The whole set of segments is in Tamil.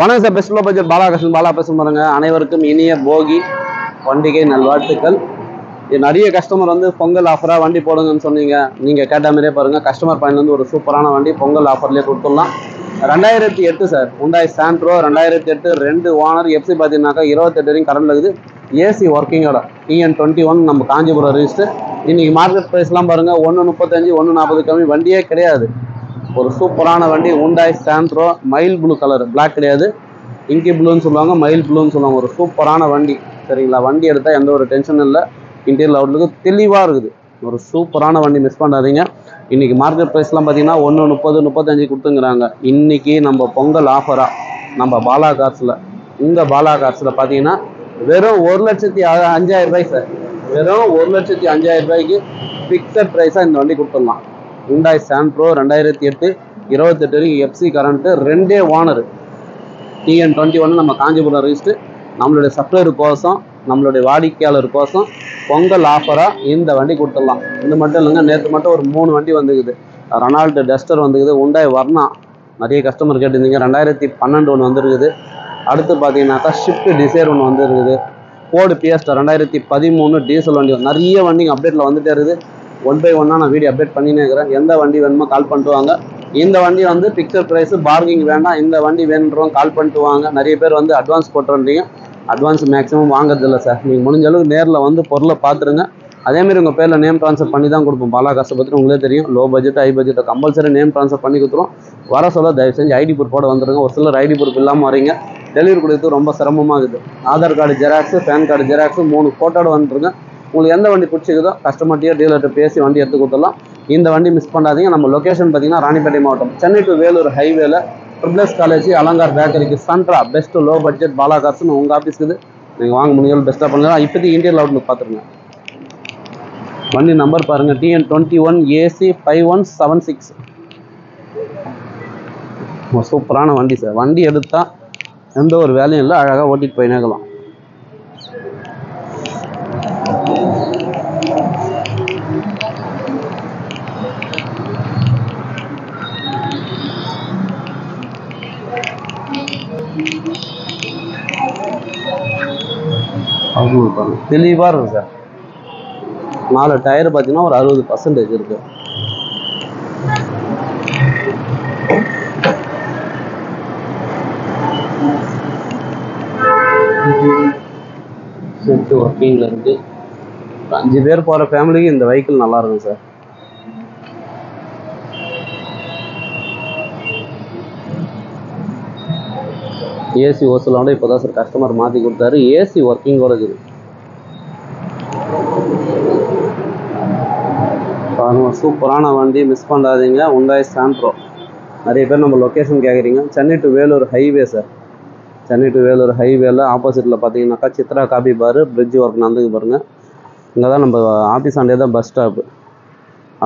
வணக்கம் sir. Best low budget Balakrishnan Bala பேச பாருங்க. அனைவருக்கும் இனிய போகி பண்டிகை நல்வாழ்த்துக்கள். நிறைய கஸ்டமர் வந்து பொங்கல் ஆஃபரா வண்டி போடுங்கன்னு சொன்னீங்க. நீங்க கேட்ட மாதிரியே பாருங்க, கஸ்டமர் பாயிண்ட்ல இருந்து ஒரு சூப்பரான வண்டி பொங்கல் ஆஃபர்லயே கொடுத்துடலாம். 2008 sir, Hyundai Santro 2008, 2 owner. FC பார்த்தீங்கன்னாக்கா 28 வரைக்கும் கரண்ட் இருக்குது. ஏசி ஒர்க்கிங்கோட TN21 நம்ம காஞ்சிபுரம் ரிஜிஸ்டர். இன்னைக்கு மார்க்கெட் ப்ரைஸ்லாம் பாருங்க, 135 140 கம்மி வண்டியே கிடையாது. ஒரு சூப்பரான வண்டி Hyundai Santro, மைல் ப்ளூ கலர், பிளாக் கிடையாது, இங்கி ப்ளூன்னு சொல்லுவாங்க, மைல் ப்ளூன்னு சொல்லுவாங்க. ஒரு சூப்பரான வண்டி சரிங்களா. வண்டி எடுத்தால் எந்த ஒரு டென்ஷனும் இல்லை. இன்டீரியர் அவுட்லுக்கு தெளிவாக இருக்குது. ஒரு சூப்பரான வண்டி, மிஸ் பண்ணாதீங்க. இன்னைக்கு மார்க்கெட் ப்ரைஸ்லாம் பார்த்தீங்கன்னா 130 35 கொடுத்துங்கிறாங்க. இன்னைக்கு நம்ம பொங்கல் ஆஃபராக நம்ம பாலா கார்ஸில், உங்கள் பாலா கார்ஸில் பார்த்தீங்கன்னா வெறும் 1,05,000 ரூபாய் சார். வெறும் 1,05,000 ரூபாய்க்கு ஃபிக்ஸட் ப்ரைஸாக இந்த வண்டி கொடுத்துடலாம். Hyundai Santro 2008, 28 வரைக்கும் எஃப்சி கரண்ட்டு, 2 ஓனர், TN21 நம்ம காஞ்சிபுரம் ரிஜிஸ்டர். நம்மளுடைய சப்ளையர் கோசம், நம்மளுடைய வாடிக்கையாளர் கோசம் பொங்கல் ஆஃபராக இந்த வண்டி கொடுத்துடலாம். இது மட்டும் இல்லைங்க, நேற்று மட்டும் ஒரு 3 வண்டி வந்துக்குது. ரெனால்ட் டஸ்டர் வந்துக்குது, Hyundai Verna நிறைய கஸ்டமர் கேட்டிருந்தீங்க, 2012 ஒன்று வந்துருக்குது. அடுத்து பார்த்தீங்கன்னாக்கா ஷிஃப்ட் டிசைர் ஒன்று வந்துருக்குது. Ford Fiesta 2013 டீசல் வண்டி. நிறைய வண்டிங்க அப்டேட்டில் வந்துட்டே இருக்குது. 1 by 1 நான் வீடியோ அப்டேட் பண்ணினே இருக்கிறேன். எந்த வண்டி வேணுமோ கால் பண்ணிட்டு வாங்க. இந்த வண்டி வந்து பிக்சர் ப்ரைஸ், பார்கிங் வேண்டாம். இந்த வண்டி வேணுன்றவங்க கால் பண்ணிட்டு வாங்க. நிறைய பேர் வந்து அட்வான்ஸ் போட்டுறீங்க. அட்வான்ஸ் மேக்ஸிமம் வாங்குறதில்ல சார். நீங்கள் முடிஞ்ச அளவுக்கு நேரில் வந்து பொருளை பார்த்துருங்க. அதேமாதிரி உங்கள் பேரில் நேம் ட்ரான்ஸ்ஃபர் பண்ணி தான் கொடுப்போம். பாலா காசை பற்றி உங்களே தெரியும். லோ பட்ஜெட் ஹை பட்ஜெட்டை கம்பல்சரி நேம் ட்ரான்ஸ்ஃபர் பண்ணி கொடுத்துரும். வர சொல்ல தயவு செஞ்சு ஐடி ப்ரூஃபோட வந்துடுங்க. ஒரு சிலர் ஐடி ப்ரூஃப் இல்லாமல் வரீங்க, டெலிவரி கொடுத்து ரொம்ப சிரமமாக இருக்குது. Aadhaar card xerox, PAN card xerox 3 ஃபோட்டோட வந்துருங்க. உங்களுக்கு எந்த வண்டி பிடிச்சிக்குதோ கஸ்டமர்கிட்டயோ டீலர்கிட்ட பேசி வண்டி எடுத்து கொடுத்துடலாம். இந்த வண்டி மிஸ் பண்ணாதீங்க. நம்ம லொக்கேஷன் பார்த்தீங்கன்னா ராணிப்பேட்டை மாவட்டம், சென்னை டு வேலூர் ஹைவேல ட்ரிபிள்எஸ் காலேஜ், அலங்கார் பேக்கரிக்கு சென்ட்ரா பெஸ்ட் லோ பட்ஜெட் பாலா கார்ஸ்னு உங்கள் ஆஃபீஸ் இருக்குது. நீங்கள் வாங்க முடியும், பெஸ்ட்டாக பண்ணலாம். இப்போதைக்கு இன்டீரியர் அவுட்லுக் பார்த்துருங்க. வண்டி நம்பர் பாருங்கள், TN21 AC 5176. சூப்பரான வண்டி சார். வண்டி எடுத்தால் எந்த ஒரு வேலையும் இல்லை, அழகாக ஓட்டிட்டு போய் நேக்கலாம். தெளிவாக இருக்கும் சார். 4 டயர் பார்த்தீங்கன்னா ஒரு 60% இருக்கு. செட்டு ஒர்க்கிங்கில் இருக்கு. 5 பேர் போகிற ஃபேமிலிக்கு இந்த வெஹிக்கிள் நல்லா இருக்கும் சார். ஏசி ஓசலோட இப்போ தான் சார் கஸ்டமர் மாற்றி கொடுத்தாரு. ஏசி ஒர்க்கிங்கோட இருக்குது. சூப்பரான வண்டி, மிஸ் பண்ணாதீங்க. Hyundai Santro. நிறைய பேர் நம்ம லொக்கேஷன் கேட்குறீங்க. Chennai to Vellore highway sir. Chennai to Vellore ஹைவேல ஆப்போசிட்டில் பார்த்தீங்கன்னாக்கா சித்ரா காபி பார், பிரிட்ஜ் ஒர்க் நடந்துக்கு பாருங்க. இங்கே தான் நம்ம ஆஃபீஸ் ஆண்டே தான் பஸ் ஸ்டாப்பு.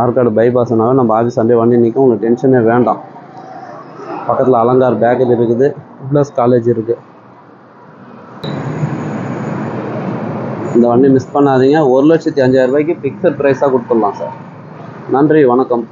ஆற்காடு பைபாஸ்னாவே நம்ம ஆஃபீஸ் ஆண்டே வண்டி நிற்கும். உங்களுக்கு டென்ஷனே வேண்டாம். பக்கத்தில் அலங்கார் பேக்கரி இருக்குது, ப்ளஸ் காலேஜ் இருக்குது. இந்த வண்டி மிஸ் பண்ணாதீங்க. 1,05,000 ரூபாய்க்கு ஃபிக்ஸட் ப்ரைஸாக கொடுத்துடலாம் சார். நன்றி, வணக்கம்.